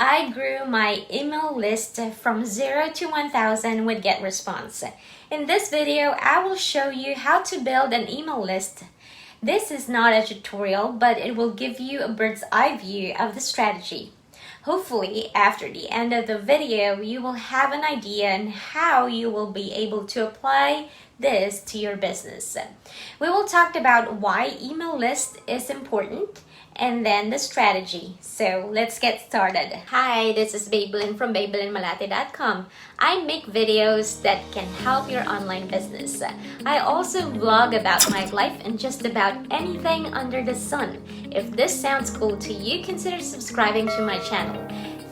I grew my email list from 0 to 1000 with GetResponse. In this video, I will show you how to build an email list. This is not a tutorial, but it will give you a bird's eye view of the strategy. Hopefully, after the end of the video, you will have an idea on how you will be able to apply this to your business. We will talk about why email list is important and then the strategy. So let's get started. Hi, this is Babelyn from babelynmalate.com. I make videos that can help your online business. I also vlog about my life and just about anything under the sun. If this sounds cool to you, consider subscribing to my channel.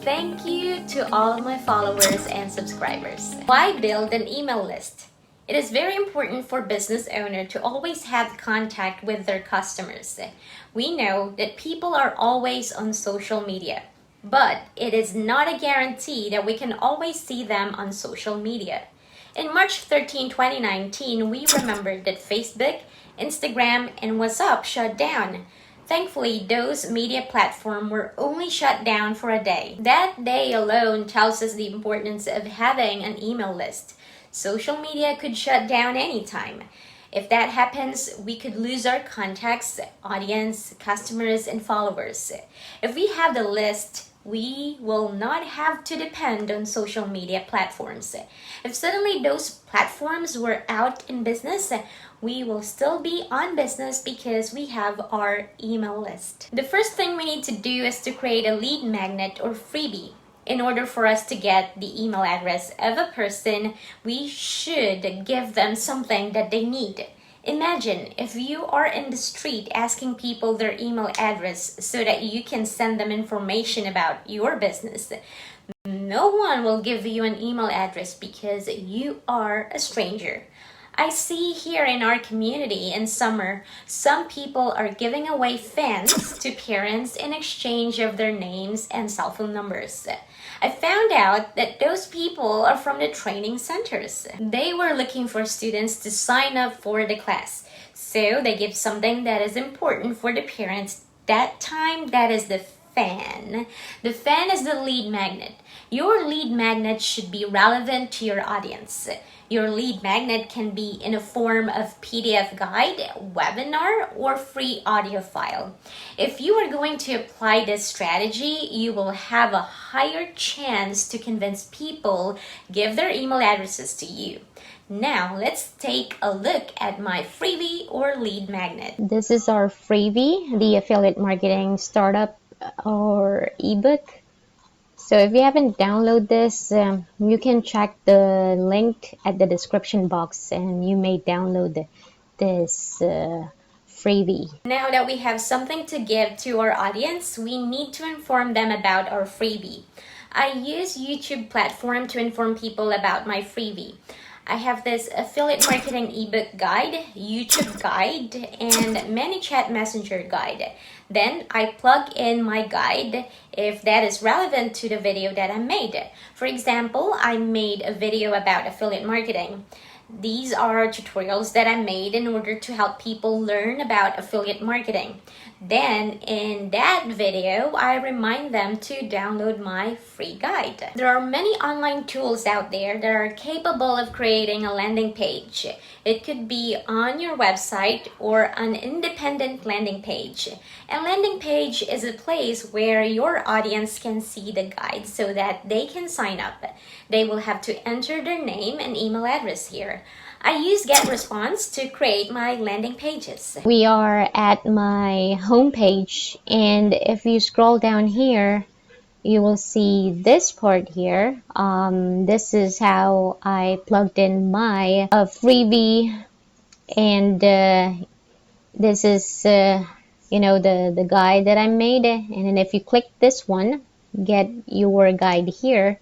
Thank you to all of my followers and subscribers. Why build an email list? It is very important for business owners to always have contact with their customers. We know that people are always on social media, but it is not a guarantee that we can always see them on social media. In March 13, 2019, we remembered that Facebook, Instagram, and WhatsApp shut down. Thankfully, those media platforms were only shut down for a day. That day alone tells us the importance of having an email list. Social media could shut down anytime. If that happens, we could lose our contacts, audience, customers, and followers. If we have the list, we will not have to depend on social media platforms. If suddenly those platforms were out in business, we will still be on business because we have our email list. The first thing we need to do is to create a lead magnet or freebie. In order for us to get the email address of a person, we should give them something that they need. Imagine if you are in the street asking people their email address so that you can send them information about your business. No one will give you an email address because you are a stranger. I see here in our community in summer, some people are giving away fans to parents in exchange of their names and cell phone numbers. I found out that those people are from the training centers. They were looking for students to sign up for the class. So they give something that is important for the parents. That time, that is the fan. The fan is the lead magnet. Your lead magnet should be relevant to your audience. Your lead magnet can be in a form of PDF guide, webinar, or free audio file. If you are going to apply this strategy, you will have a higher chance to convince people give their email addresses to you. Now, let's take a look at my freebie or lead magnet. This is our freebie, the affiliate marketing startup or ebook. So if you haven't downloaded this, you can check the link at the description box and you may download this freebie. Now that we have something to give to our audience, we need to inform them about our freebie. I use YouTube platform to inform people about my freebie. I have this affiliate marketing ebook guide, YouTube guide, and ManyChat messenger guide. Then I plug in my guide if that is relevant to the video that I made. For example, I made a video about affiliate marketing. These are tutorials that I made in order to help people learn about affiliate marketing. Then in that video, I remind them to download my free guide. There are many online tools out there that are capable of creating a landing page. It could be on your website or an independent landing page. A landing page is a place where your audience can see the guide so that they can sign up. They will have to enter their name and email address here. I use GetResponse to create my landing pages. We are at my homepage, and if you scroll down here, you will see this part here. This is how I plugged in my freebie, and this is the guide that I made. And then if you click this one, get your guide here,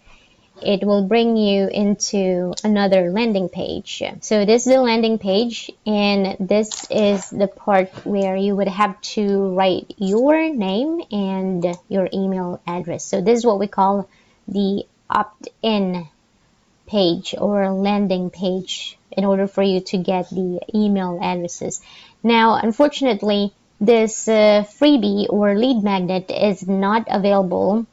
it will bring you into another landing page. So this is the landing page, and this is the part where you would have to write your name and your email address. So this is what we call the opt-in page or landing page in order for you to get the email addresses. Now, unfortunately, this freebie or lead magnet is not available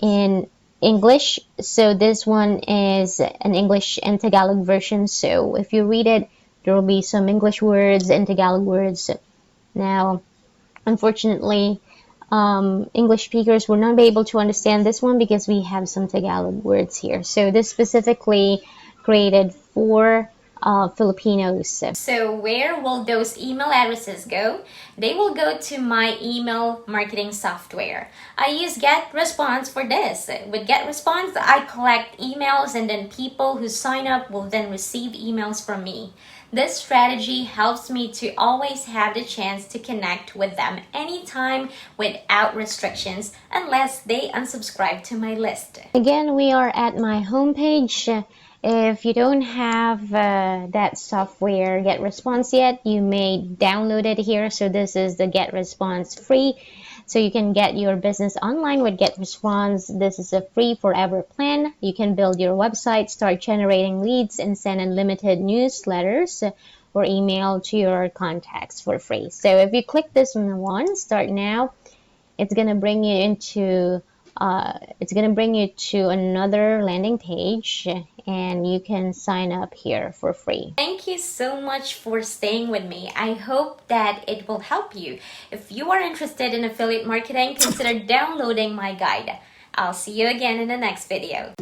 in English. So this one is an English and Tagalog version. So if you read it, there will be some English words and Tagalog words. Now, unfortunately, English speakers will not be able to understand this one because we have some Tagalog words here. So this specifically created for Filipinos. So where will those email addresses go? They will go to my email marketing software. I use GetResponse for this. With GetResponse, I collect emails and then people who sign up will then receive emails from me. This strategy helps me to always have the chance to connect with them anytime without restrictions unless they unsubscribe to my list. Again, we are at my homepage. If you don't have that software GetResponse yet, you may download it here. So this is the GetResponse free. So you can get your business online with GetResponse. This is a free forever plan. You can build your website, start generating leads, and send unlimited newsletters or email to your contacts for free. So if you click this one, start now, it's gonna bring you into another landing page, and you can sign up here for free. Thank you so much for staying with me. I hope that it will help you. If you are interested in affiliate marketing, consider downloading my guide. I'll see you again in the next video.